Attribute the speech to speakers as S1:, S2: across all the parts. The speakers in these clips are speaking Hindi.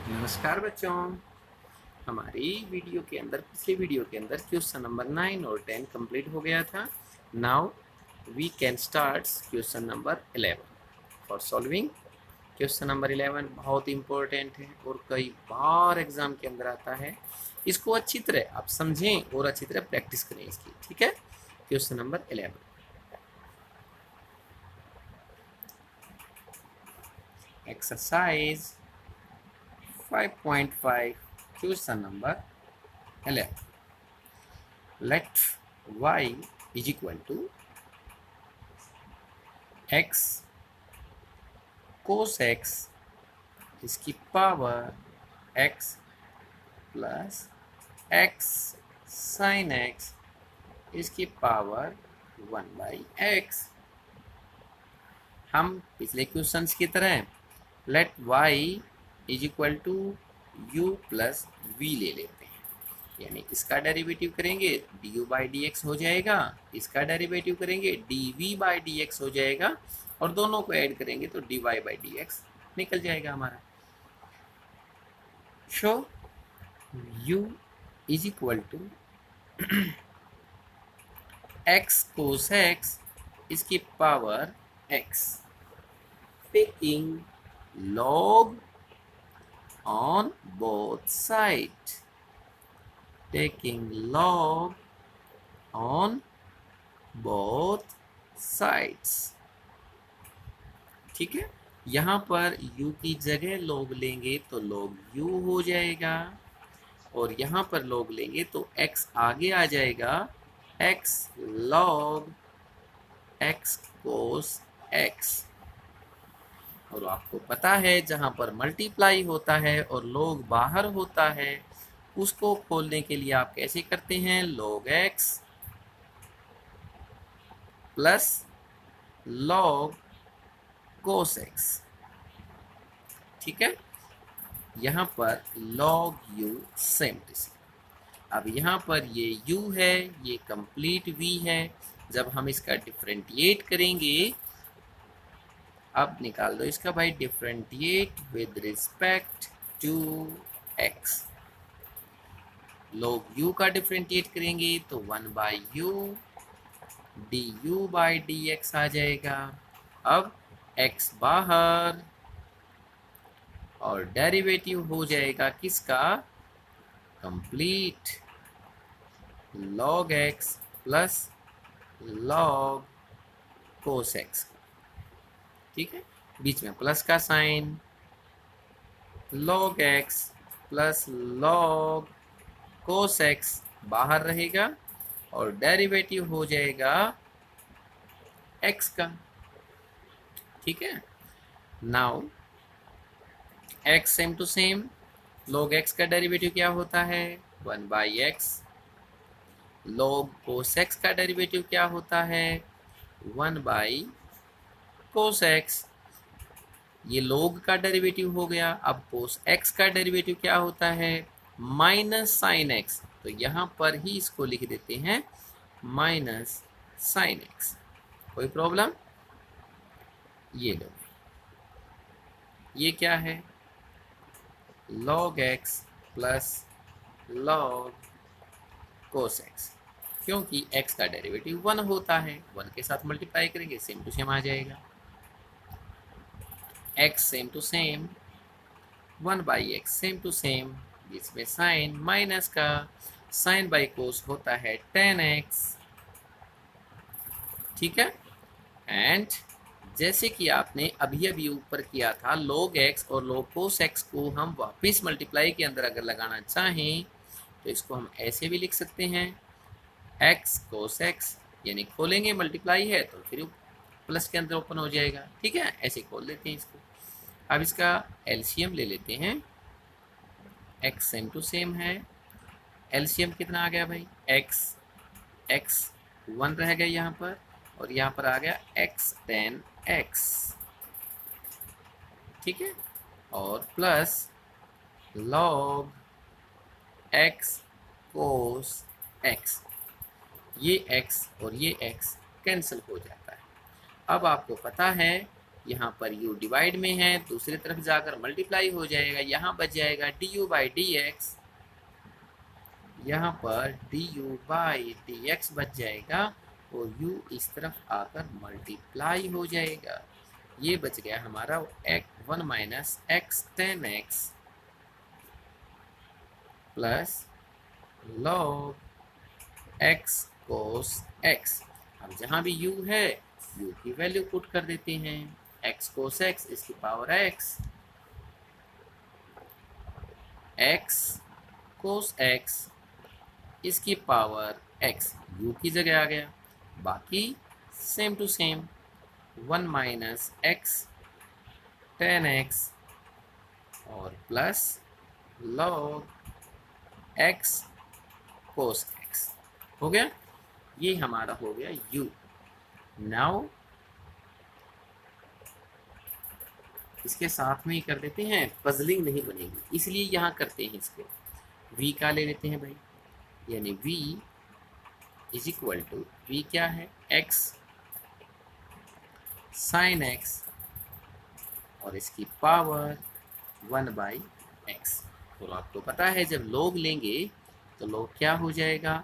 S1: नमस्कार बच्चों। हमारी वीडियो के अंदर पिछले वीडियो के अंदर क्वेश्चन नंबर 9 और 10 कंप्लीट हो गया था। Now we can start question number 11 for solving. Question number 11 बहुत इंपॉर्टेंट है और कई बार एग्जाम के अंदर आता है। इसको अच्छी तरह आप समझें और अच्छी तरह प्रैक्टिस करें इसकी। ठीक है, question number 11 exercise 5.5 question number 11। Let y is equal to x cos x इसकी power x plus x sin x इसकी पावर 1/x। हम पिछले क्वेश्चंस की तरह let y is equal to u plus v ले लेते हैं। यानी इसका डेरिवेटिव करेंगे du बाई डी एक्स हो जाएगा, इसका डेरिवेटिव करेंगे dv बाई डी एक्स हो जाएगा और दोनों को ऐड करेंगे तो dy बाई डी एक्स निकल जाएगा हमारा। So u is equal to x cos x इसकी power x taking log on both sides, taking log on both sides। ठीक है, यहाँ पर u की जगह log लेंगे तो log u हो जाएगा और यहाँ पर log लेंगे तो x आगे आ जाएगा, x log x cos x। और आपको पता है जहाँ पर मल्टीप्लाई होता है और log बाहर होता है उसको खोलने के लिए आप कैसे करते हैं, log x plus log cos x। ठीक है, यहाँ पर log u same to same. अब यहाँ पर ये u है, ये कंप्लीट v है। जब हम इसका डिफरेंटिएट करेंगे, अब निकाल दो इसका भाई, differentiate with respect to x। log u का डिफरेंटिएट करेंगे तो 1/u du by D X आ जाएगा। अब x बाहर और डेरिवेटिव हो जाएगा किसका, complete log x plus log cos x। ठीक है, बीच में प्लस का sign, log x plus log cos x बाहर रहेगा और डेरिवेटिव हो जाएगा x का। ठीक है, now x same to same, log x का डेरिवेटिव क्या होता है, 1/x। log cos x का डेरिवेटिव क्या होता है, 1/cos x। ये log का डेरिवेटिव हो गया। अब cos x का डेरिवेटिव क्या होता है, माइनस साइन x। तो यहाँ पर ही इसको लिख देते हैं माइनस साइन x। कोई प्रॉब्लम? ये लो, ये क्या है, log x plus log cos x। क्योंकि x का डेरिवेटिव 1 होता है, 1 के साथ मल्टीप्लाई करेंगे सेम टू सेम आ जाएगा। x same to same, 1/x same to same, जिसमें साइन माइनस का साइन बाई कोस होता है 10x। ठीक है, एंड जैसे कि आपने अभी अभी ऊपर किया था, log x और log cos x को हम वापस मल्टीप्लाई के अंदर अगर लगाना चाहें तो इसको हम ऐसे भी लिख सकते हैं, x cos x, यानी खोलेंगे मल्टीप्लाई है तो फिर प्लस के अंदर ओपन हो जाएगा। ठीक है, ऐसे खोल लेते हैं इसको। अब इसका एलसीएम ले लेते हैं, x सेम टू सेम है, एलसीएम कितना आ गया भाई, x 1 रह गया यहाँ पर और यहाँ पर आ गया x tan x। ठीक है, और plus log x cos x, ये x और ये x कैंसिल हो जाता है। अब आपको पता है यहाँ पर u डिवाइड में है, दूसरी तरफ जाकर मल्टीप्लाई हो जाएगा, यहाँ बच जाएगा du बाई डी एक्स, यहाँ पर du बाई डी एक्स बच जाएगा और u इस तरफ आकर मल्टीप्लाई हो जाएगा। ये बच गया हमारा 1 minus X tan x plus log X cos x. अब जहाँ भी u है u की वैल्यू पुट कर देते हैं, x कोस x इसकी power x, x cos x इसकी पावर x u की जगह आ गया, बाकी same to same 1 minus X tan X और plus log X cos X हो गया। ये हमारा हो गया u। नाउ इसके साथ में ही कर देते हैं, पजलिंग नहीं बनेगी इसलिए यहाँ करते हैं इसको v का ले लेते हैं भाई, यानी v is equal to, v क्या है x साइन x और इसकी पावर 1 बाई एक्स। तो आपको पता है जब log लेंगे तो log क्या हो जाएगा,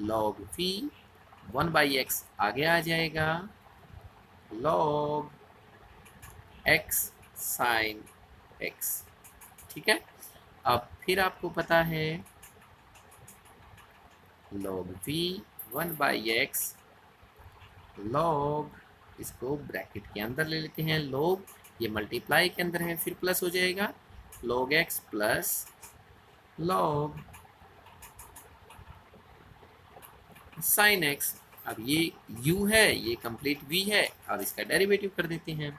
S1: log v 1 बाई एक्स आगे आ जाएगा, log x साइन x। ठीक है, अब फिर आपको पता है log v 1 by x, log इसको ब्रैकेट के अंदर ले लेते हैं, log ये मल्टीप्लाई के अंदर है फिर प्लस हो जाएगा, log x plus log sine x। अब ये u है, ये कंप्लीट v है, अब इसका डेरिवेटिव कर देते हैं।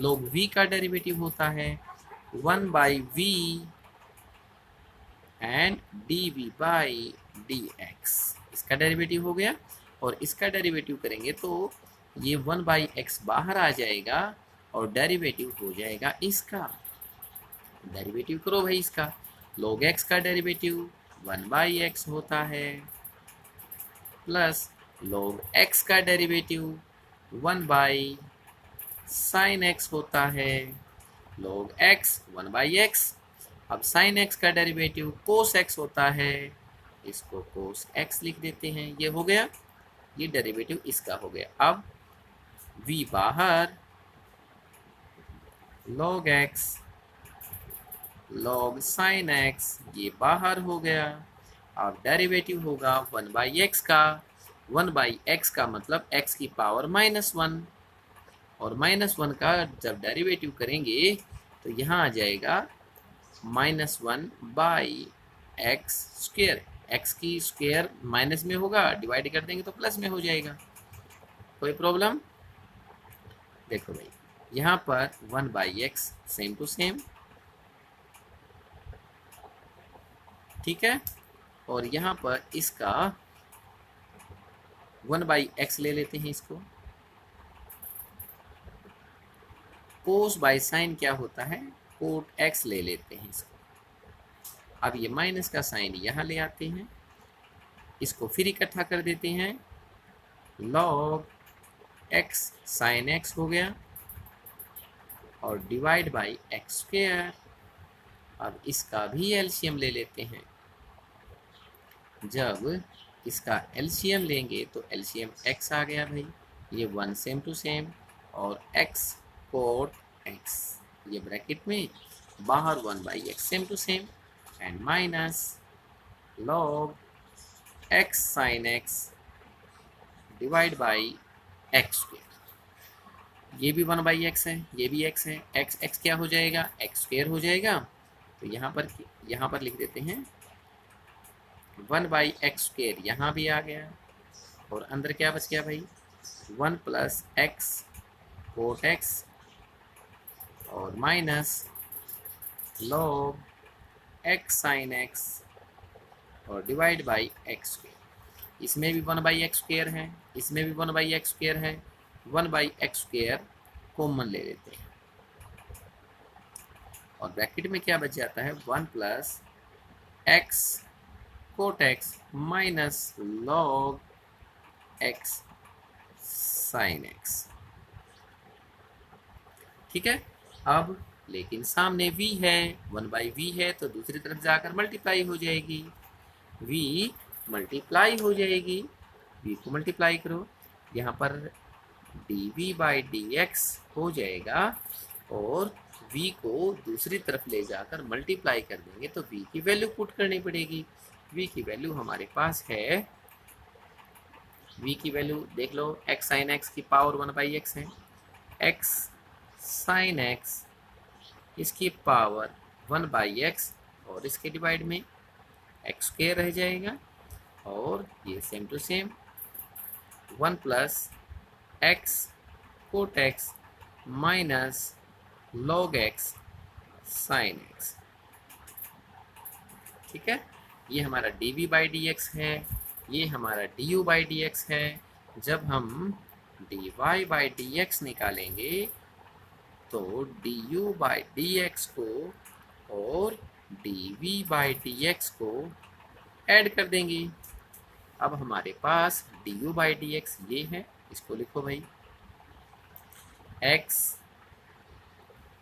S1: log v का डेरिवेटिव होता है 1 by v and dv by dx, इसका डेरिवेटिव हो गया। और इसका डेरिवेटिव करेंगे तो ये 1 बाई एक्स बाहर आ जाएगा और डेरिवेटिव हो जाएगा इसका, डेरिवेटिव करो भाई इसका, log x का डेरिवेटिव 1 बाई एक्स होता है प्लस log x का डेरिवेटिव 1 बाई साइन x होता है, log x 1 बाई एक्स। अब साइन x का डेरिवेटिव कोस x होता है, इसको कोस x लिख देते हैं, ये हो गया, ये डेरिवेटिव इसका हो गया। अब v बाहर, log x log sine x ये बाहर हो गया। अब डेरिवेटिव होगा 1 बाई एक्स का, 1 बाई एक्स का मतलब x की पावर -1 और -1 का जब डेरिवेटिव करेंगे तो यहाँ आ जाएगा -1 बाई एक्स स्क्वायर, एक्स की स्क्वायर माइनस में होगा, डिवाइड कर देंगे तो प्लस में हो जाएगा। कोई प्रॉब्लम? देखो भाई यहाँ पर 1 by X same to same, ठीक है, और यहाँ पर इसका 1 बाई एक्स ले लेते हैं इसको, कोस बाई साइन क्या होता है, कोट एक्स ले लेते हैं इसको। अब ये माइनस का साइन यहाँ ले आते हैं, इसको फिर इकट्ठा कर देते हैं, log एक्स साइन एक्स हो गया और डिवाइड बाई एक्स स्क्वायर। अब इसका भी एलसीएम ले लेते हैं, जब इसका एलसीएम लेंगे तो एलसीएम x आ गया भाई, ये 1 सेम टू सेम और x कोट x, ये ब्रैकेट में बाहर 1 by X same to same and minus log x sine x divide by X square. ये भी 1 बाई एक्स है, ये भी x है, x x क्या हो जाएगा, एक्स स्क्वायर हो जाएगा। तो यहाँ पर लिख देते हैं 1 बाई एक्स स्क्वायर, यहाँ भी आ गया और अंदर क्या बच गया भाई, 1 प्लस एक्स कोट एक्स और minus log X sine x और डिवाइड बाई एक्स स्क्वायर। इसमें भी 1 बाई एक्स स्क्वायर है, इसमें भी 1 बाई एक्स स्क्वायर है, 1 बाई एक्स स्क्वायर कॉमन ले लेते हैं और ब्रैकेट में क्या बच जाता है, 1 plus X cot X minus log X sine X. ठीक है। अब लेकिन सामने v है, 1/v है, तो दूसरी तरफ जाकर मल्टीप्लाई हो जाएगी, v मल्टीप्लाई हो जाएगी, v को मल्टीप्लाई करो, यहाँ पर dv/dx हो जाएगा और v को दूसरी तरफ ले जाकर मल्टीप्लाई कर देंगे तो v की वैल्यू पुट करनी पड़ेगी। v की वैल्यू हमारे पास है, v की वैल्यू देख लो, x sin x की पावर 1/x है, x sin x इसकी पावर 1/x और इसके डिवाइड में एक्स स्क्वायर रह जाएगा और ये same to same 1 plus X cot X minus log x sin x। ठीक है, ये हमारा dv/dx है, ये हमारा du/dx है। जब हम dy/dx निकालेंगे तो du/dx को और dv/dx को ऐड कर देंगे। अब हमारे पास du/dx ये है, इसको लिखो भाई, x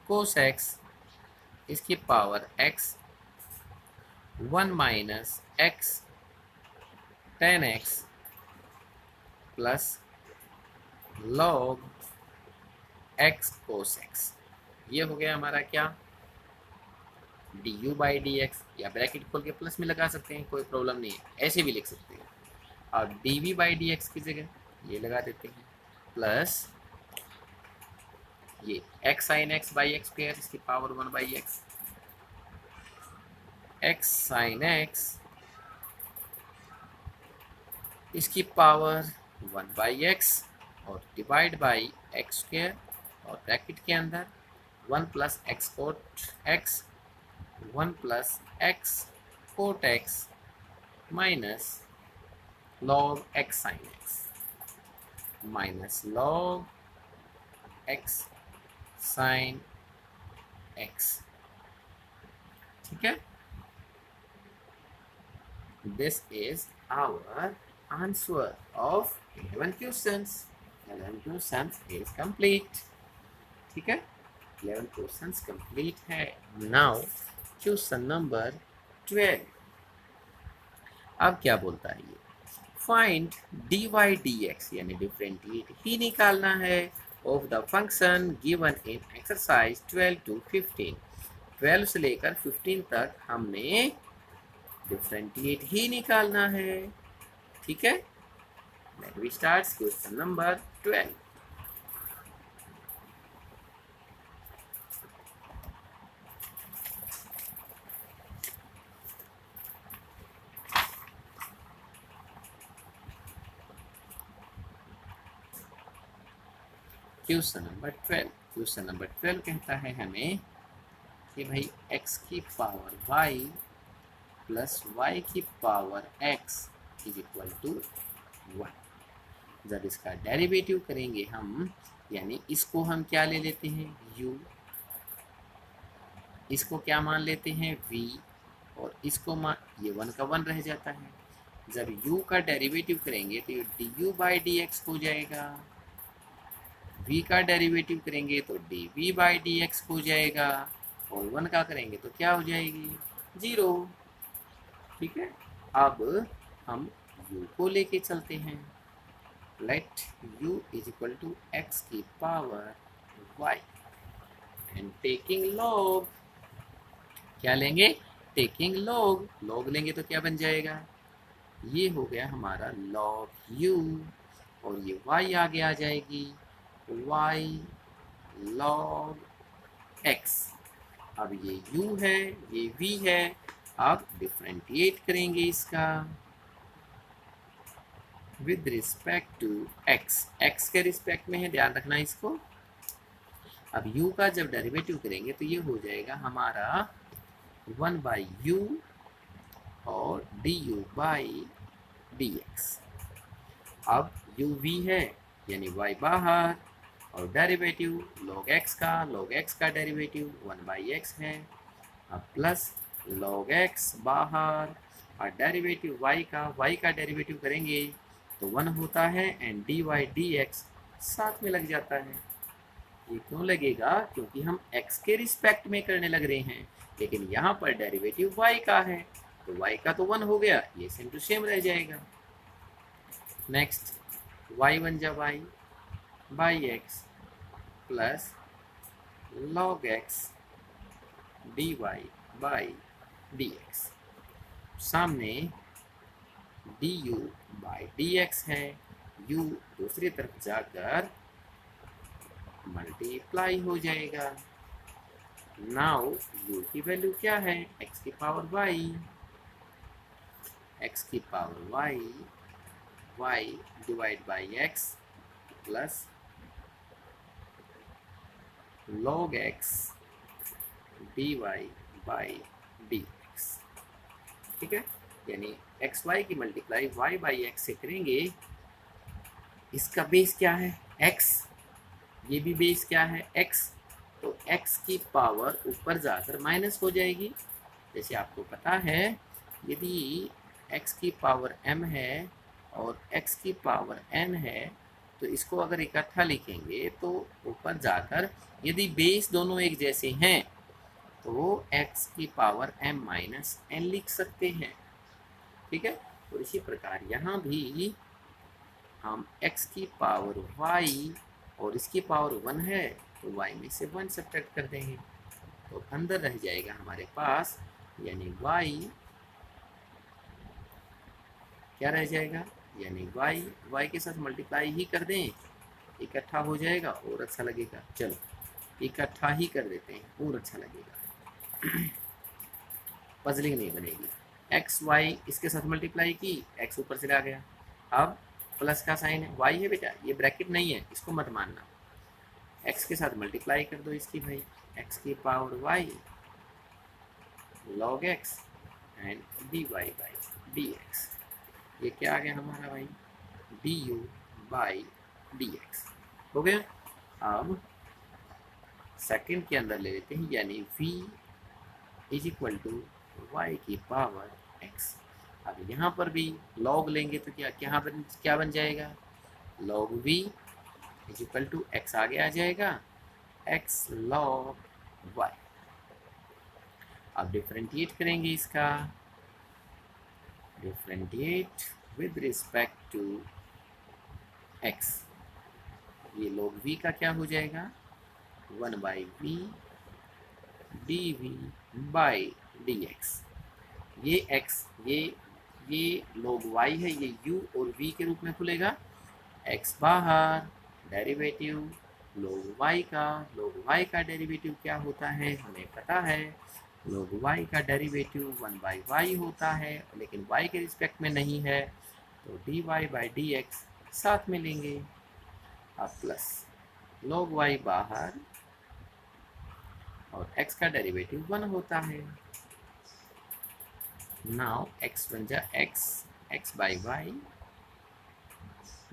S1: cos x इसकी power x 1 minus x tan x plus log x cos x। ये हो गया हमारा क्या, du/dx, या ब्रैकेट खोल के प्लस में लगा सकते हैं, कोई प्रॉब्लम नहीं है, ऐसे भी लिख सकते हैं। और dv/dx की जगह ये लगा देते हैं प्लस ये x sin x by X square इसकी power 1/x, x sin x इसकी पावर 1/x और डिवाइड बाई एक्स स्क्वायर और ब्रैकेट के अंदर 1 plus X cot x 1 plus X cot x minus log x sin x minus log x sin x। ठीक है, this is our answer of 11 questions। 11 questions is complete। ठीक है, 11 questions complete है। now question number 12। अब क्या बोलता है ये, find dy/dx यानी डिफरेंशिएट ही निकालना है of the function given in exercise 12 to 15। 12 से लेकर 15 तक हमने डिफरेंशिएट ही निकालना है। ठीक है, let we start question number 12। Question number 12, question number 12 कहता है हमें कि भाई x की पावर y प्लस y की power x is equal to 1। जब इसका डेरिवेटिव करेंगे हम, यानी इसको हम क्या ले लेते हैं u, इसको क्या मान लेते हैं v और इसको मान, ये 1 का 1 रह जाता है। जब u का डेरिवेटिव करेंगे तो ये du/dx हो जाएगा, v का डेरिवेटिव करेंगे तो dv/dx हो जाएगा और 1 का करेंगे तो क्या हो जाएगी 0। ठीक है, अब हम u को लेके चलते हैं, let u is equal to x की power y and taking log, क्या लेंगे टेकिंग log, log लेंगे तो क्या बन जाएगा, ये हो गया हमारा log u और ये y आगे आ जाएगी y log x। अब ये u है, ये v है, अब डिफरेंशिएट करेंगे इसका with respect to x, x के रिस्पेक्ट में है, ध्यान रखना इसको। अब u का जब डेरिवेटिव करेंगे तो ये हो जाएगा हमारा 1/u और du/dx। अब u v है यानी y बाहर और डेरिवेटिव log x का डेरिवेटिव 1/x है, अब प्लस log x बाहर और डेरिवेटिव y का डेरिवेटिव करेंगे तो 1 होता है एंड dy/dx साथ में लग जाता है। ये क्यों लगेगा? क्योंकि हम x के रिस्पेक्ट में करने लग रहे हैं, लेकिन यहाँ पर डेरिवेटिव y का है, तो y का तो 1 हो गया, ये सेम टू सेम रह जाएगा। नेक्स्ट y बन जा y by X plus log X D Y by D X, सामने D U by D X है, u दूसरी तरफ जाकर मल्टीप्लाई हो जाएगा। नाउ u की वैल्यू क्या है? x की पावर y, x की power y divide by x plus log x dy by dx। ठीक है, यानी एक्स वाई की मल्टीप्लाई y बाई एक्स से करेंगे। इसका बेस क्या है? x, ये भी बेस क्या है? x, तो x की पावर ऊपर जाकर माइनस हो जाएगी। जैसे आपको पता है, यदि x की पावर m है और x की पावर n है, तो इसको अगर इकट्ठा लिखेंगे तो ऊपर जाकर यदि बेस दोनों एक जैसे हैं तो x की पावर m माइनस n लिख सकते हैं। ठीक है, और इसी प्रकार यहाँ भी हम x की पावर y और इसकी पावर 1 है तो y में से 1 सब्ट्रैक्ट कर देंगे, तो अंदर रह जाएगा हमारे पास, यानी y क्या रह जाएगा? यानी y के साथ मल्टीप्लाई ही कर दें, इकट्ठा हो जाएगा और अच्छा लगेगा। चलो इकट्ठा ही कर देते हैं और अच्छा लगेगा, पजलिंग नहीं बनेगी। एक्स वाई इसके साथ मल्टीप्लाई की, x ऊपर से आ गया, अब प्लस का साइन है, y है बेटा, ये ब्रैकेट नहीं है, इसको मत मानना। x के साथ मल्टीप्लाई कर दो इसकी भाई, x की power y log x and dy by dx। ये क्या आ गया हमारा भाई? du बाई dx हो गया। अब सेकंड के अंदर ले लेते हैं, यानी v is equal to y की पावर x। अब यहाँ पर भी log लेंगे तो क्या बन जाएगा? log v is equal to x आगे आ जाएगा, x log y। अब डिफरेंशिएट करेंगे इसका, differentiate with respect to x। ये log v का क्या हो जाएगा? 1 by v dv by dx। ये x, ये log y है, ये u और v के रूप में खुलेगा, x बाहर, डेरिवेटिव log y का डेरिवेटिव क्या होता है हमें पता है, log y का डेरिवेटिव 1 बाई y होता है, लेकिन y के रिस्पेक्ट में नहीं है, तो dy बाई dx साथ में लेंगे। अब प्लस log y बाहर और x का डेरिवेटिव 1 होता है। नाउ x बन जा x by y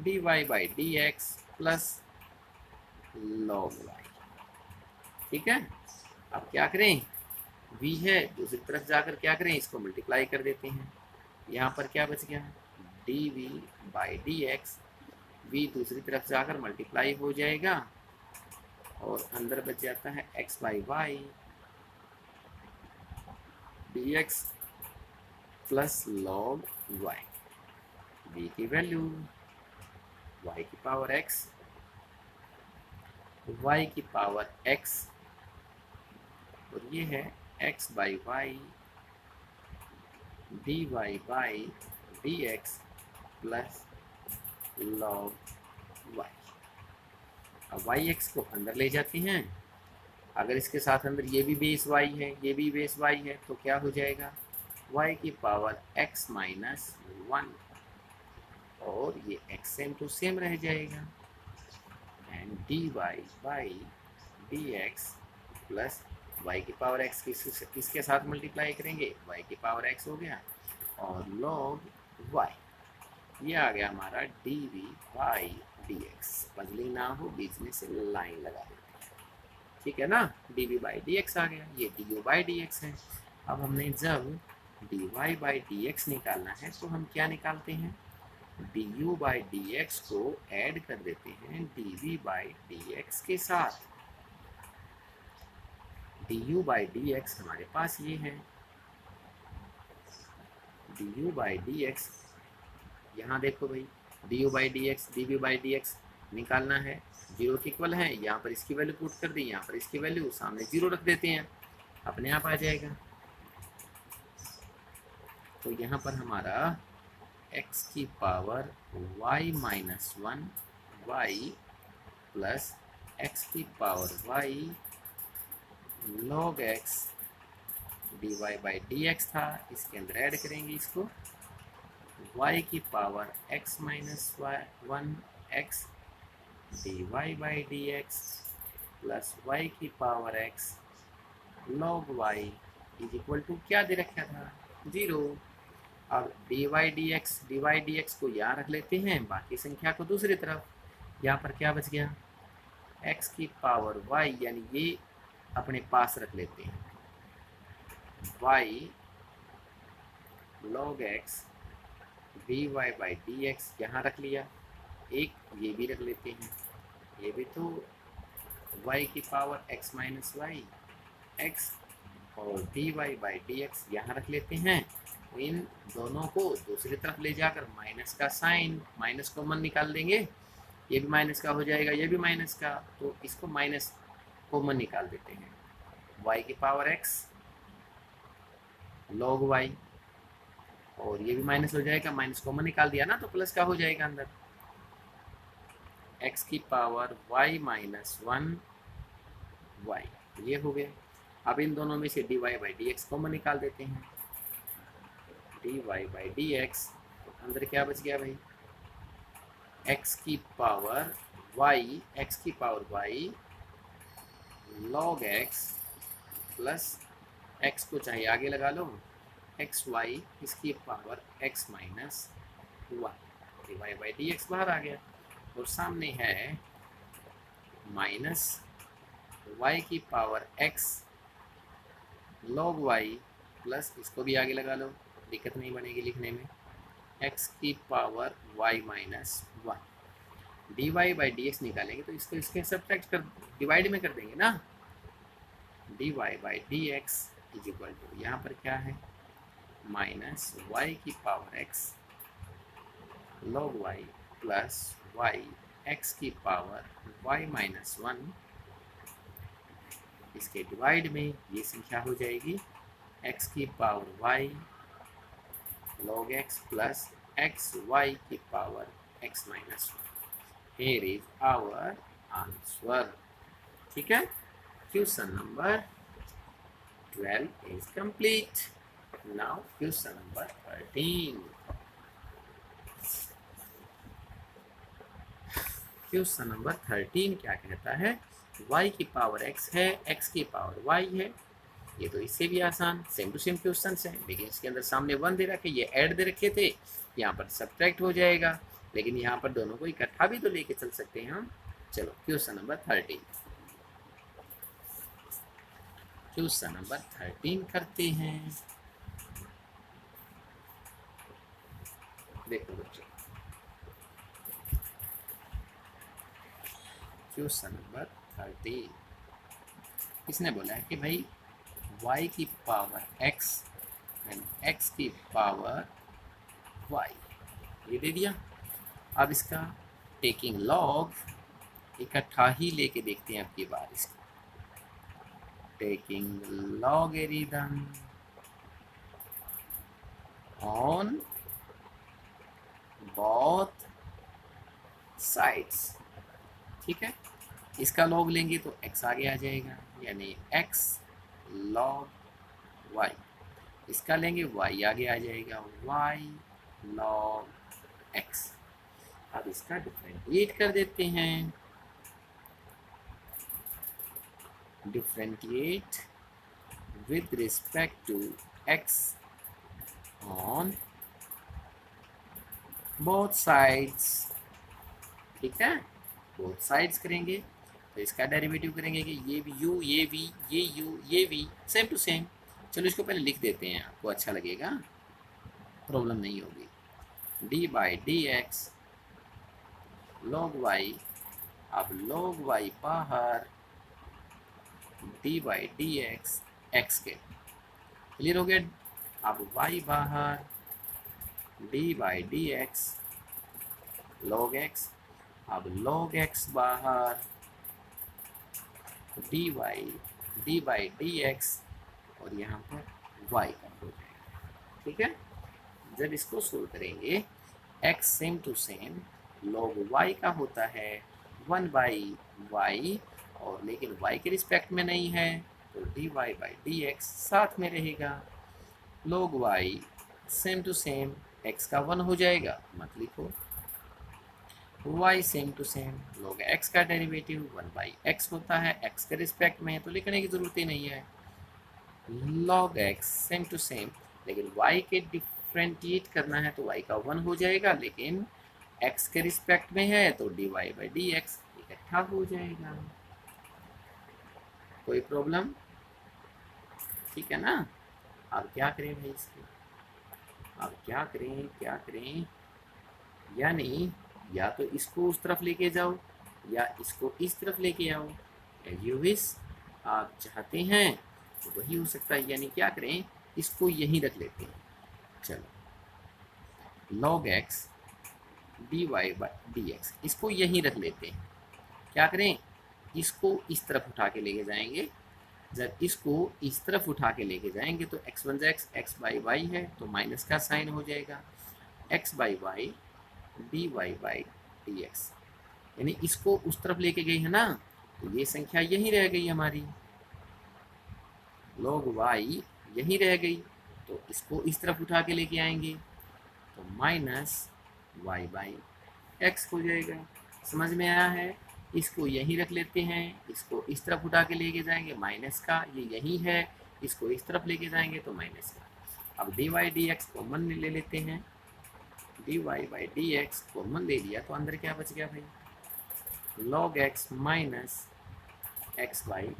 S1: dy by dx plus log y। ठीक है, अब क्या करें? v है, दूसरी तरफ जाकर क्या करें? इसको मल्टीप्लाई कर देते हैं। यहाँ पर क्या बच गया? dv बाई dx, v दूसरी तरफ जाकर मल्टीप्लाई हो जाएगा और अंदर बच जाता है x by y dx plus log y। v की वैल्यू y की पावर x, y की पावर x, और ये है x by y dy by dx plus log y। अब yx को अंदर ले जाते हैं, अगर इसके साथ अंदर ये भी बेस y है, ये भी बेस y है, तो क्या हो जाएगा? y की पावर x माइनस 1, और ये x सेम टू सेम रह जाएगा, and dy by dx plus y की पावर x किसके साथ मल्टीप्लाई करेंगे? y की पावर x हो गया, और log y, ये आ गया हमारा dv बाई dx। पजलिंग ना हो, बीच में से लाइन लगा देते हैं, ठीक है ना? dv बाई dx आ गया, ये du बाई dx है। अब हमने जब dy बाई dx निकालना है तो हम क्या निकालते हैं? du बाई dx को ऐड कर देते हैं dv बाई dx के साथ, D U by D X हमारे पास ये है, D U by D X, यहाँ देखो भाई D U by D X, D V by D X निकालना है, जीरो के इक्वल है, यहाँ पर इसकी वैल्यू पुट कर दी, यहाँ पर इसकी वैल्यू, सामने जीरो रख देते हैं, अपने आप आ जाएगा। तो यहाँ पर हमारा x की power y minus one Y plus x की power y log x dy by D X था, इसके अंदर ऐड करेंगे इसको, y की power x minus one X dy by D X plus y की power x log y is equal to क्या दे रखा था, जीरो। अब dy dx को यहाँ रख लेते हैं, बाकी संख्या को दूसरी तरफ, यहाँ पर क्या बच गया, x की पावर y, यानी ये अपने पास रख लेते हैं, y log x dy by D X यहाँ रख लिया, एक ये भी रख लेते हैं, ये भी तो y की power x minus Y x, और dy बाई डी एक्स यहाँ रख लेते हैं। इन दोनों को दूसरी तरफ ले जाकर माइनस का साइन, माइनस कॉमन निकाल देंगे, ये भी माइनस का हो जाएगा, ये भी माइनस का, तो इसको माइनस कॉमन निकाल देते हैं, y की पावर x log y, और ये भी माइनस हो जाएगा, माइनस कॉमन निकाल दिया ना तो प्लस का हो जाएगा अंदर, x की power y minus one Y, ये हो गया। अब इन दोनों में से dy by D X common निकाल देते हैं, dy बाई डी एक्स, अंदर क्या बच गया भाई, x की power y log x plus x को चाहे आगे लगा लो, एक्स वाई इसकी power x minus one, dy by D x बाहर आ गया, और सामने है माइनस y की power x log y plus इसको भी आगे लगा लो, दिक्कत नहीं बनेगी लिखने में, x की power y minus one, dy by D x निकालेंगे तो इसको इसके सब्ट्रैक्ट कर, डिवाइड में कर देंगे ना, dy by D X is equal to, यहाँ पर क्या है, माइनस y की power x log y plus y x की पावर y माइनस वन, इसके डिवाइड में ये संख्या हो जाएगी x की power y log x plus x y की power x minus one. Here is our answer। ठीक है, question number 12 is complete। Now question number 13। क्वेश्चन नंबर 13 क्या कहता है, y की पावर x है, x की पावर y है, ये तो इससे भी आसान, सेम टू सेम क्वेश्चन है, लेकिन इसके अंदर सामने वन दे रखे, ये ऐड दे रखे थे, यहाँ पर सब्ट्रैक्ट हो जाएगा, लेकिन यहाँ पर दोनों को इकट्ठा भी तो लेके चल सकते हैं हम। चलो क्वेश्चन नंबर 13, क्वेश्चन नंबर 13 करते हैं। देखो बच्चों, क्वेश्चन नंबर 13, इसने बोला है कि भाई y की पावर x एंड x की पावर y, ये दे दिया। अब इसका टेकिंग लॉग इकट्ठा ही लेके देखते हैं अब की बार इसको, taking logarithm on both sides. ठीक है, इसका लॉग लेंगे तो x आगे आ जाएगा, यानी x log y, इसका लेंगे y आगे आ जाएगा, y log x। अब इसका डिफरेंशिएट कर देते हैं, differentiate with respect to x on both sides. ठीक है, बोथ साइड्स करेंगे तो इसका डेरिवेटिव करेंगे कि ये भी u, ये v, ये u, ये v, सेम टू सेम। चलो इसको पहले लिख देते हैं, आपको अच्छा लगेगा, प्रॉब्लम नहीं होगी। d by D x log y, अब log y बाहर, D by D x x के। क्लियर हो गया। अब y बाहर D by D x log x. अब लॉग एक्स बाहर डी बाई डी एक्स और यहाँ पर y का हो जाएगा। ठीक है। जब इसको सोल्व करेंगे x same to same log y का होता है 1 बाई वाई, और लेकिन y के रिस्पेक्ट में नहीं है तो dy बाई डी एक्स साथ में रहेगा। log y same to same x का 1 हो जाएगा, मत लिखो। y same to same log x का डेरिवेटिव 1 बाई एक्स होता है, x के रिस्पेक्ट में, तो लिखने की ज़रूरत ही नहीं है। log x same to same, लेकिन y के डिफ्रेंटिएट करना है तो y का 1 हो जाएगा, लेकिन x के रिस्पेक्ट में है तो dy बाई डी एक्स इकट्ठा हो जाएगा। कोई प्रॉब्लम? ठीक है ना। अब क्या करें भाई इसके, अब क्या करें, यानी या तो इसको उस तरफ लेके जाओ या इसको इस तरफ लेके आओ, एज यू विश। आप चाहते हैं तो वही हो सकता है। यानी क्या करें, इसको यहीं रख लेते हैं। चलो log x dy by D x, इसको यहीं रख लेते हैं। क्या करें, इसको इस तरफ उठा के लेके जाएंगे। जब इसको इस तरफ उठा के लेके जाएंगे तो x बन जाए x बाई वाई है तो माइनस का साइन हो जाएगा, x by Y D Y by D X. यानी इसको उस तरफ लेके गई है ना, तो ये संख्या यहीं रह गई हमारी, log y यहीं रह गई, तो इसको इस तरफ उठा के लेके आएंगे तो माइनस y बाई एक्स हो जाएगा। समझ में आया है। इसको यहीं रख लेते हैं, इसको इस तरफ उठा के लेके जाएंगे माइनस का, ये यहीं है, इसको इस तरफ लेके जाएंगे तो माइनस का। अब D Y D X common ले लेते हैं, D Y by D X common ले लिया तो अंदर क्या बच गया भाई, log x minus X by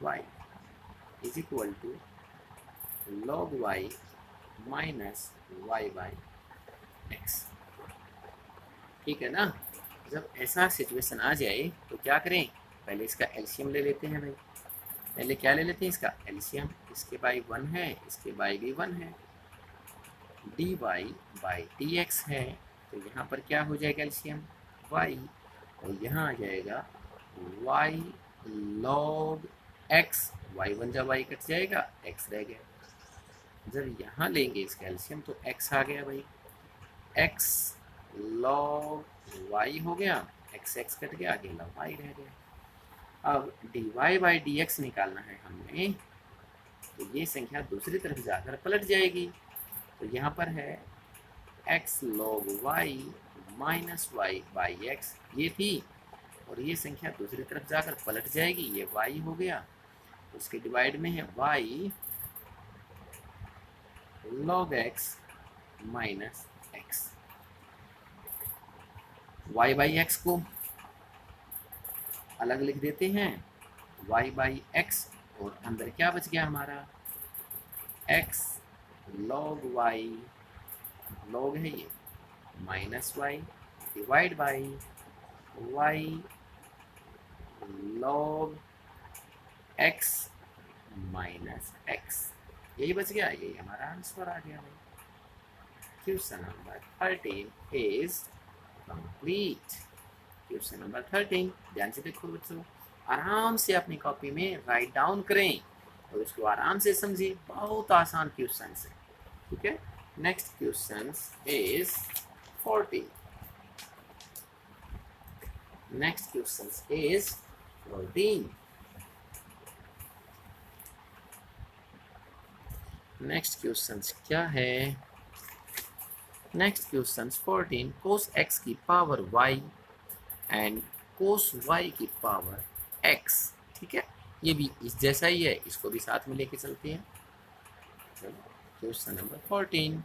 S1: Y is equal to log y minus Y by X. ठीक है ना। जब ऐसा सिचुएशन आ जाए तो क्या करें, पहले इसका एलसीएम ले लेते हैं भाई। पहले क्या ले लेते हैं, इसका एलसीएम। इसके बाई 1 है, इसके बाई भी 1 है, D Y by D X है, तो यहाँ पर क्या हो जाएगा एलसीएम y, और यहाँ आ जाएगा y log x, y बन जा y कट जाएगा, x रह गया। जब यहाँ लेंगे इसका एलसीएम तो x आ गया भाई, x log y हो गया, x x कट गया, अकेला y रह गया। अब dy बाई डी एक्स निकालना है हमने, तो ये संख्या दूसरी तरफ जाकर पलट जाएगी। तो यहाँ पर है x log y minus Y by X, ये थी, और ये संख्या दूसरी तरफ जाकर पलट जाएगी, ये y हो गया, उसके डिवाइड में है y log x minus x. y by x को अलग लिख देते हैं, y बाई एक्स, और अंदर क्या बच गया हमारा, x log y, log है ये, minus Y divide by y log x minus x। यही बच गया, यही हमारा आंसर आ गया भाई। Question number 13 is complete. Question number 13 ध्यान से देखो बच्चों, आराम से अपनी कॉपी में राइट डाउन करें और उसको आराम से समझिए, बहुत आसान क्वेश्चन है। ठीक है। Next question is 14। Next question is 14। Next question क्या है, नेक्स्ट क्वेश्चन 14, cos x की power y and cos y की पावर x। ठीक है, ये भी इस जैसा ही है, इसको भी साथ में लेके चलते हैं। चलो question number 14।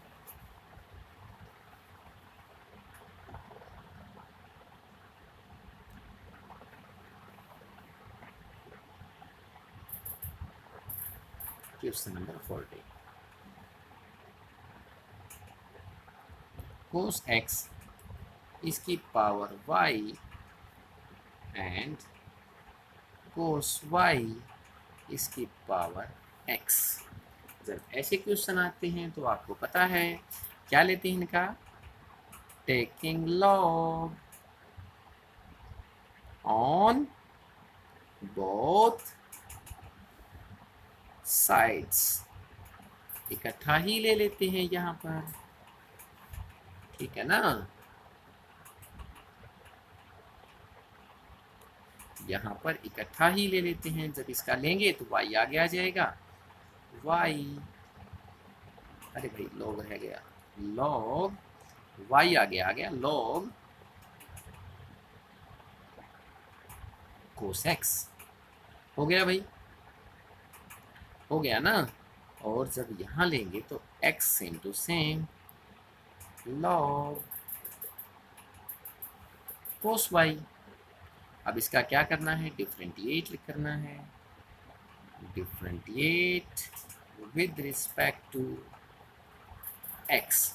S1: Question number 14, cos x इसकी power y and cos y इसकी पावर x। जब ऐसे क्वेश्चन आते हैं तो आपको पता है क्या लेते हैं इनका, taking log on both sides, इकट्ठा ही ले लेते हैं यहाँ पर, ठीक है ना। यहाँ पर इकट्ठा ही ले लेते हैं, जब इसका लेंगे तो y आगे आ जाएगा, y, अरे भाई log रह गया, log y आगे आ गया, log cos x हो गया भाई, हो गया ना। और जब यहाँ लेंगे तो x same to same log cos y। अब इसका क्या करना है, डिफरेंटिएट करना है, डिफरेंटिएट विद रिस्पेक्ट टू x।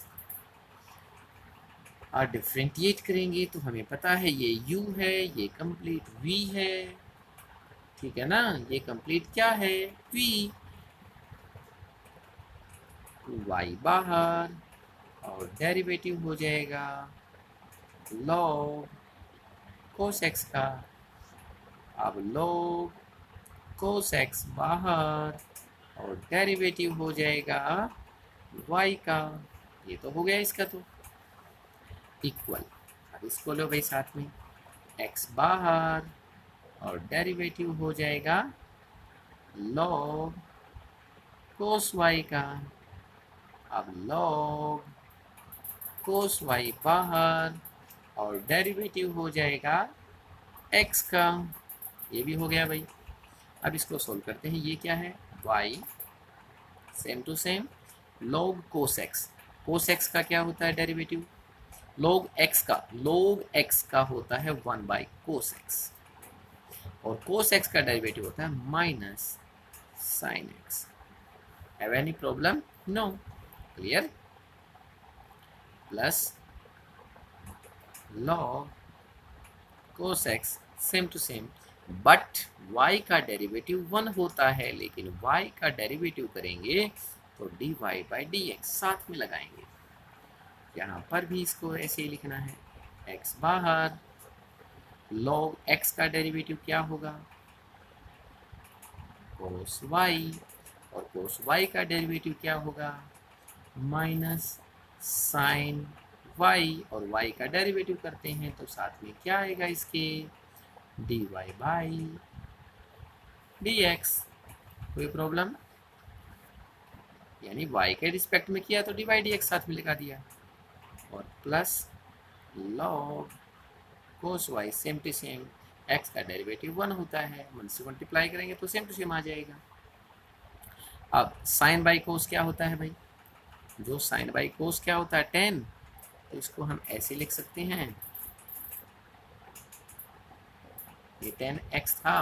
S1: और डिफरेंटिएट करेंगे तो हमें पता है ये u है, ये कंप्लीट v है, ठीक है ना, ये कंप्लीट क्या है v, y बाहर और डेरिवेटिव हो जाएगा log cos x का। अब log cos x बाहर और डेरिवेटिव हो जाएगा y का, ये तो हो गया इसका, तो इक्वल। अब इसको लो भाई साथ में, x बाहर और डेरिवेटिव हो जाएगा log cos y का। अब log cos y बाहर और डेरिवेटिव हो जाएगा x का, ये भी हो गया भाई। अब इसको सोल्व करते हैं, ये क्या है y same to same log cos x, cos x का क्या होता है डेरिवेटिव, log x का होता है 1 बाई cos x, और cos x का डेरिवेटिव होता है minus sin x। Have any problem, no, clear. Plus log cos x same to same, but y का डेरिवेटिव 1 होता है, लेकिन y का डेरिवेटिव करेंगे तो dy बाई dx साथ में लगाएंगे, यहाँ पर भी इसको ऐसे ही लिखना है, x बाहर, log x का डेरिवेटिव क्या होगा cos y, और cos y का डेरिवेटिव क्या होगा माइनस sin y, और y का डेरिवेटिव करते हैं तो साथ में क्या आएगा इसके dy बाई dx। कोई प्रॉब्लम, यानी y के रिस्पेक्ट में किया तो dy dx साथ में लगा दिया, और plus log cos y same to same, x का डेरिवेटिव 1 होता है, 1 से मल्टीप्लाई करेंगे तो सेम टू सेम आ जाएगा। अब sin बाई cos क्या होता है भाई, जो sin बाई cos क्या होता है tan, तो इसको हम ऐसे लिख सकते हैं, ये tan x था,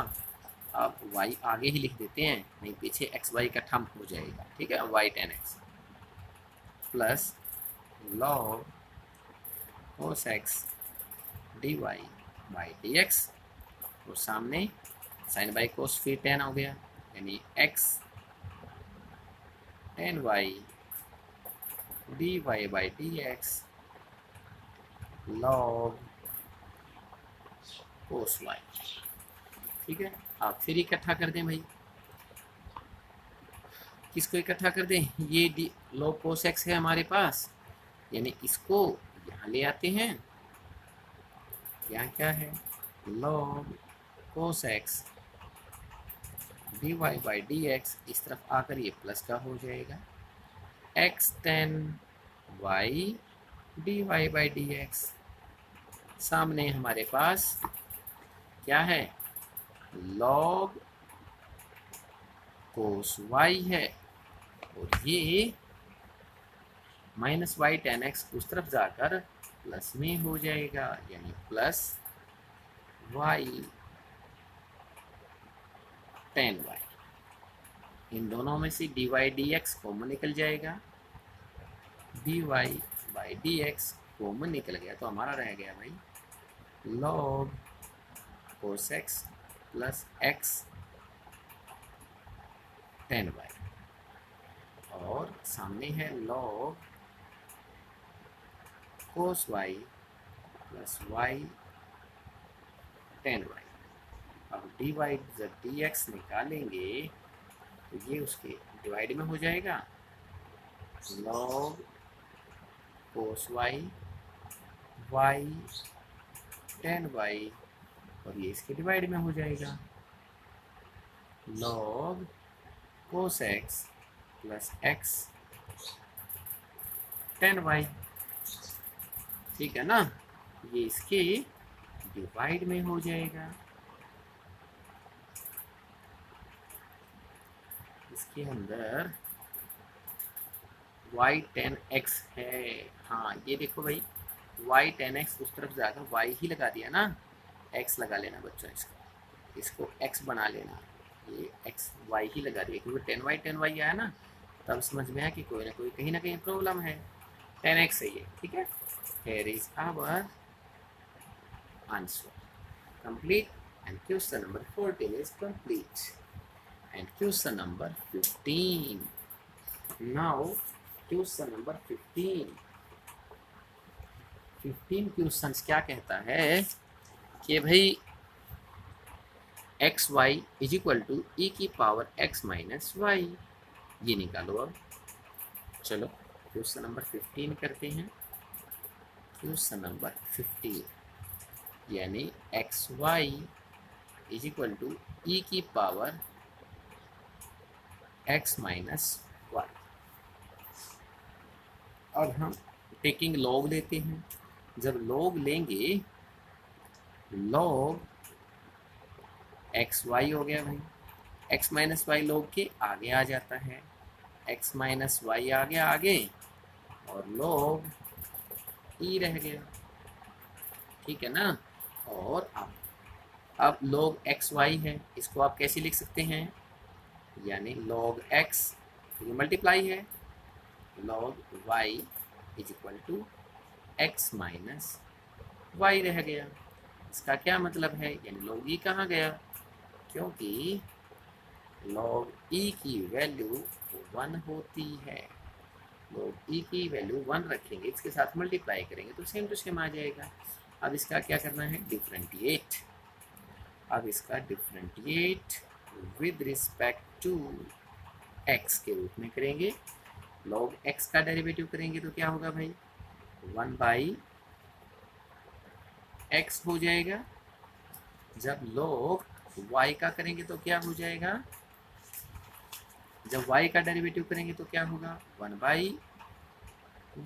S1: अब y आगे ही लिख देते हैं, नहीं पीछे x y का थंब हो जाएगा, ठीक है, y tan x plus log cos x dy by dx, और सामने sin बाई cos फिर tan हो गया, यानी x tan y dy by dx log cos y, ठीक है। आप फिर इकट्ठा कर दें भाई, किसको इकट्ठा कर दें, ये log cos x है हमारे पास, यानी इसको यहाँ ले आते हैं, यहाँ क्या है log cos x dy by dx, इस तरफ आकर ये प्लस का हो जाएगा x tan y dy by dx, सामने हमारे पास क्या है log cos y है, और ये माइनस वाई tan x उस तरफ जाकर प्लस में हो जाएगा, यानी प्लस y tan y, इन दोनों में से dy dx कॉमन निकल जाएगा, dy बाई dx कॉमन निकल गया तो हमारा रह गया भाई log cos x plus x 10y और सामने है log cos y plus y 10y। अब डिवाइड जब dx निकालेंगे तो ये उसके डिवाइड में हो जाएगा, log cos y y 10y और ये इसके डिवाइड में हो जाएगा, log cos x plus x 10y। ठीक है ना, ये इसके डिवाइड में हो जाएगा, इसके अंदर y 10x है। हाँ ये देखो भाई, y 10x उस तरफ जाकर y ही लगा दिया ना, x लगा लेना बच्चों, इसको x बना लेना, ये x y ही लगा दिया क्योंकि 10y आया ना, तब समझ में आया कि कोई ना कोई कहीं ना कहीं प्रॉब्लम है। 10x है ये, ठीक है। Here is our answer complete and question number 14 is complete and question number 15 now question number 15 questions क्या कहता है कि भाई X Y is equal to E की पावर एक्स माइनस वाई, ये निकालो। अब चलो क्वेश्चन नंबर 15 करते हैं। क्वेश्चन नंबर 15 यानी X Y is equal to E की पावर एक्स माइनस वाई। अब हम टेकिंग लॉग लेते हैं। जब लॉग लेंगे, लॉग एक्स वाई हो गया भाई, एक्स माइनस वाई लॉग के आगे आ जाता है, एक्स माइनस वाई आ गया आगे और लॉग ई रह गया, ठीक है ना। और अब लॉग एक्स वाई है, इसको आप कैसे लिख सकते हैं, यानी लॉग एक्स ये मल्टीप्लाई है, log y is equal to x minus y रह गया। इसका क्या मतलब है, यानी लॉग ई कहाँ गया, क्योंकि लॉग ई की वैल्यू 1 होती है, लॉग ई की वैल्यू 1 रखेंगे, इसके साथ मल्टीप्लाई करेंगे तो सेम टू सेम आ जाएगा। अब इसका क्या करना है, डिफरेंटिएट। अब इसका डिफरेंटिएट विद रिस्पेक्ट टू एक्स के रूप में करेंगे। लॉग एक्स का डेरिवेटिव करेंगे तो क्या होगा भाई, 1 बाई एक्स हो जाएगा। जब लॉग y का करेंगे तो क्या हो जाएगा, जब y का डेरिवेटिव करेंगे तो क्या होगा, 1 बाई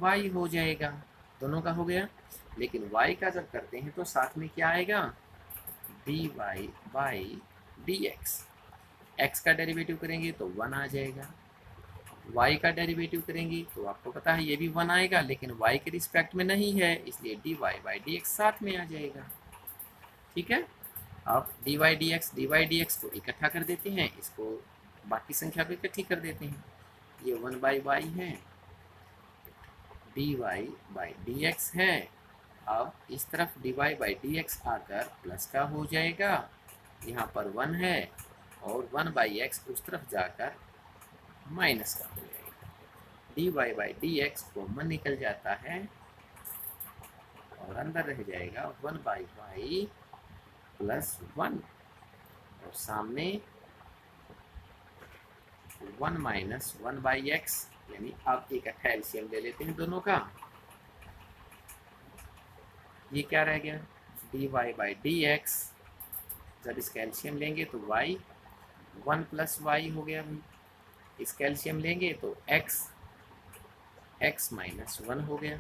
S1: y हो जाएगा। दोनों का हो गया। लेकिन y का जब करते हैं तो साथ में क्या आएगा, dy बाई dx। x का डेरिवेटिव करेंगे तो 1 आ जाएगा, y का डेरिवेटिव करेंगे तो आपको पता है ये भी 1 आएगा, लेकिन y के रिस्पेक्ट में नहीं है, इसलिए dy बाई dx साथ में आ जाएगा, ठीक है। अब dy dx को इकट्ठा कर देते हैं, इसको बाकी संख्या को इकट्ठी कर देते हैं, ये 1 बाई y है, dy बाई dx है। अब इस तरफ dy बाई dx आकर प्लस का हो जाएगा, यहाँ पर 1 है, और 1 बाई x उस तरफ जाकर माइनस का हो जाएगा। dy बाई dx कॉमन निकल जाता है और अंदर रह जाएगा 1 बाई y प्लस 1 और सामने 1 माइनस 1 बाई एक्स, यानी आप इकट्ठा एलसीएम ले लेते हैं दोनों का, ये क्या रह गया, dy बाई dx। जब इसका एलसीएम लेंगे तो y 1 प्लस y हो गया भाई, इसका एलसीएम लेंगे तो x माइनस 1 हो गया।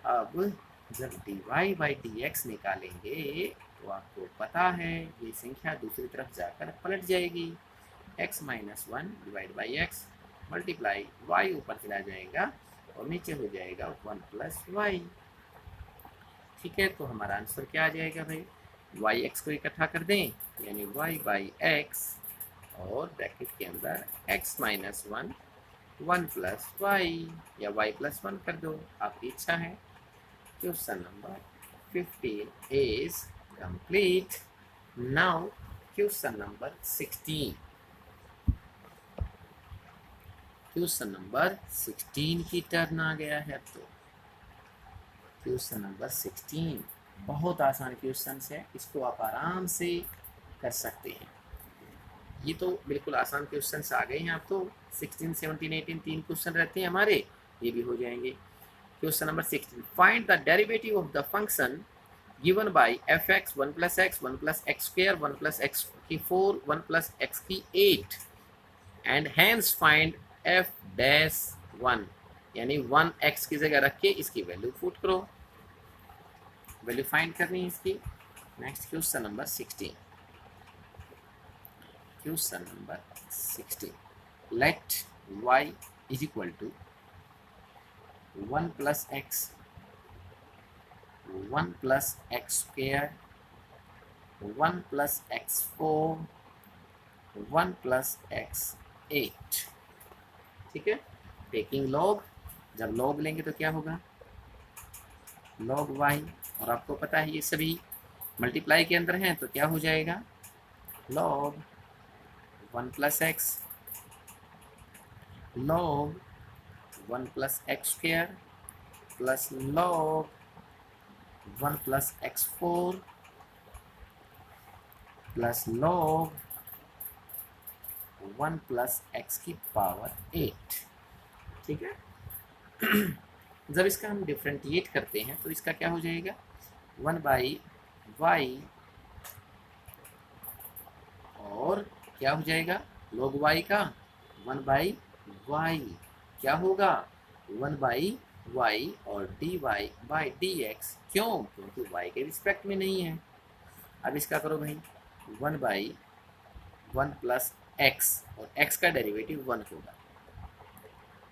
S1: अब जब dy बाई dx निकालेंगे तो आपको पता है ये संख्या दूसरी तरफ जाकर पलट जाएगी, x minus 1 divide by x multiply y ऊपर चला जाएगा और नीचे हो जाएगा 1 प्लस y, ठीक है। तो हमारा आंसर क्या आ जाएगा भाई, y x को इकट्ठा कर दें यानी y बाई एक्स और ब्रैकेट के अंदर x माइनस 1 1 प्लस y या y प्लस 1 कर दो, आपकी इच्छा है। Question number 15 is complete. Now question number 16. Question number 16 की टर्न आ गया है। तो क्वेश्चन नंबर 16 बहुत आसान क्वेश्चन है, इसको आप आराम से कर सकते हैं। ये तो बिल्कुल आसान क्वेश्चन आ गए हैं। आप तो 16, 17, 18 तीन क्वेश्चन रहते हैं हमारे, ये भी हो जाएंगे। Question number 16, find the derivative of the function given by fx 1 plus x 1 plus x square 1 plus x की 4 1 plus x की 8 and hence find f dash 1, यानी 1 x की जगह रख के इसकी वैल्यू पुट करो, वैल्यू फाइंड करनी है इसकी। Next question number 16, question number 16, let y is equal to 1 plus x 1 plus x square 1 plus x4 1 plus x8। ठीक है, टेकिंग लॉग, जब लॉग लेंगे तो क्या होगा, लॉग y, और आपको पता है ये सभी मल्टीप्लाई के अंदर हैं तो क्या हो जाएगा, log 1 plus x log 1 plus x square plus log 1 plus x4 plus log 1 plus x की पावर 8। ठीक है, जब इसका हम डिफरेंशिएट करते हैं तो इसका क्या हो जाएगा, 1 बाई वाई, और क्या हो जाएगा log y का 1 बाई वाई, क्या होगा 1 बाई वाई, और d Y by D x, क्यों, क्योंकि y के रिस्पेक्ट में नहीं है। अब इसका करो भाई 1 बाई 1 प्लस एक्स, और x का डेरिवेटिव 1 होगा,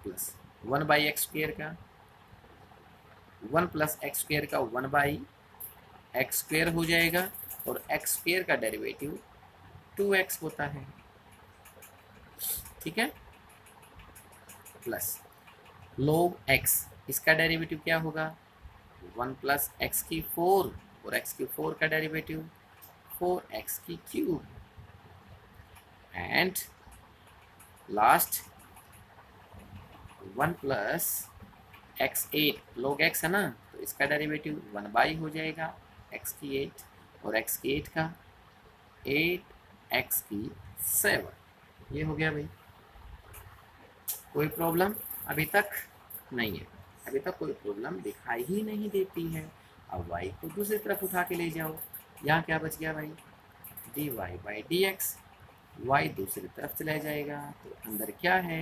S1: प्लस 1 बाई एक्स स्क्वेयर का 1 प्लस एक्स स्क्वेयर का 1 बाई एक्स स्क्वेयर हो जाएगा, और एक्स स्क्वेयर का डेरिवेटिव 2x होता है। ठीक है, प्लस log x, इसका डेरिवेटिव क्या होगा 1 प्लस एक्स की 4, और x की 4 का डेरिवेटिव 4x की cube, and last 1 plus x8 log x है ना, तो इसका डेरिवेटिव 1 बाई हो जाएगा x की 8, और x की 8 का 8x की 7। ये हो गया भाई, कोई प्रॉब्लम अभी तक नहीं है, अभी तक कोई प्रॉब्लम दिखाई ही नहीं देती है। अब y को दूसरी तरफ उठा के ले जाओ, यहाँ क्या बच गया भाई, dy by D x, y दूसरी तरफ चला जाएगा तो अंदर क्या है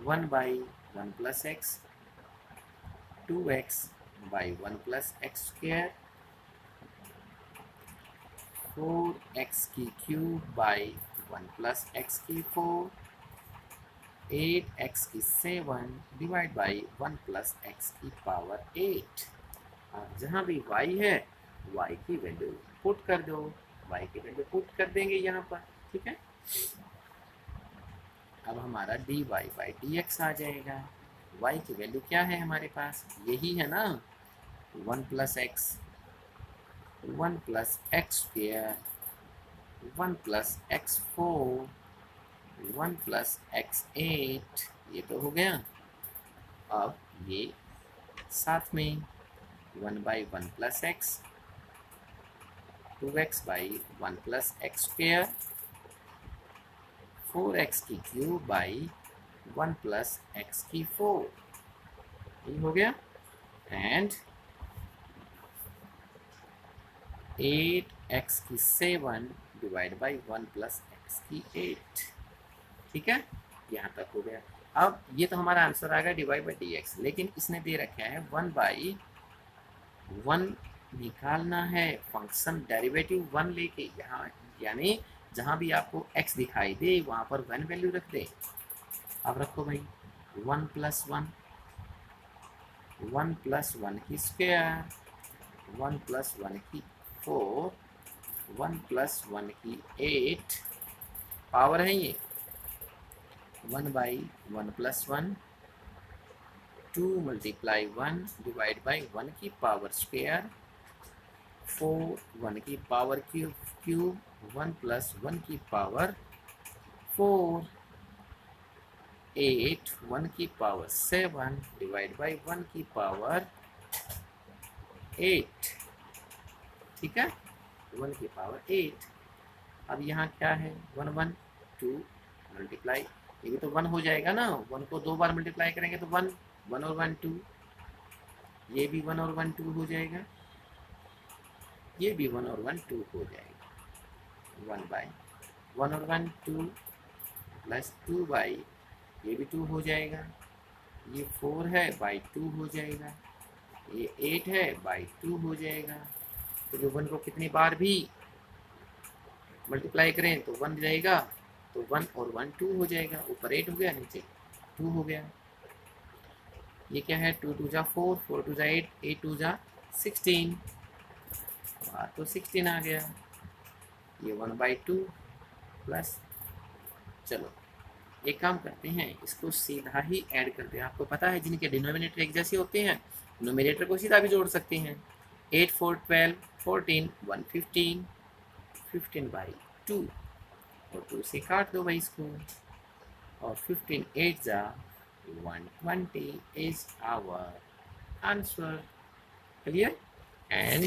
S1: 1 by 1 plus x, 2x by 1 plus x square, 4x की क्यूब बाई 1 प्लस एक्स की 4, 8x की 7 डिवाइड बाई 1 प्लस एक्स की पावर 8। अब जहाँ भी y है y की वैल्यू पुट कर दो, y की वैल्यू पुट कर देंगे यहाँ पर। ठीक है, अब हमारा dy बाई डी एक्स आ जाएगा, y की वैल्यू क्या है हमारे पास, यही है ना 1 plus x 1 plus x square 1 plus x 4 1 plus x 8, ये तो हो गया। अब ये साथ में 1 by 1 plus x 2x by 1 plus x square 4x की क्यूब बाई 1 प्लस एक्स की 4, ये हो गया, एंड 8x की 7 डिवाइड बाई 1 प्लस एक्स की 8। ठीक है, यहाँ तक हो गया। अब ये तो हमारा आंसर आ गया डिवाइड बाई डी एक्स, लेकिन इसने दे रखा है 1 बाई 1 निकालना है, फंक्शन डेरिवेटिव 1 लेके, यहाँ यानी जहाँ भी आपको x दिखाई दे वहाँ पर 1 वैल्यू रख दे। अब रखो भाई 1 प्लस 1 1 प्लस 1 की स्क्वायर 1 प्लस 1 की 4 1 प्लस 1 की 8, पावर है ये 1 by 1 plus 1 2 multiply 1 divide by 1 की पावर स्क्वायर 4 1 की पावर क्यूब 1 प्लस 1 की पावर 4, 8 1 की पावर 7 डिवाइड बाई 1 की पावर 8, ठीक है, 1 की पावर 8। अब यहाँ क्या है, 1 1 2 मल्टीप्लाई, ये भी तो 1 हो जाएगा ना, 1 को 2 बार मल्टीप्लाई करेंगे तो 1 1 और 1 2, ये भी 1 और 1 2 हो जाएगा, ये भी 1 और 1 2 हो जाएगा, 1 बाई 1 और 1 2 प्लस 2 बाई, ये भी 2 हो जाएगा, ये 4 है बाई 2 हो जाएगा, ये 8 है बाई 2 हो जाएगा। तो जो 1 को कितनी बार भी मल्टीप्लाई करें तो 1 रहेगा, तो 1 और 1 2 हो जाएगा, ऊपर 8 हो गया, नीचे 2 हो गया। ये क्या है, 2 2 जा 4 4 2 जा 8 8 2 जा 16, तो 16 आ गया, ये 1 बाई 2 प्लस, चलो एक काम करते हैं, इसको सीधा ही ऐड करते हैं। आपको पता है जिनके डिनोमिनेटर एक जैसे होते हैं नोमिनेटर को सीधा भी जोड़ सकते हैं। 8 4 12 14 1 15 15 बाई 2 और 2 से काट दो भाई इसको, और 15 8 जा 120 is our answer. Clear and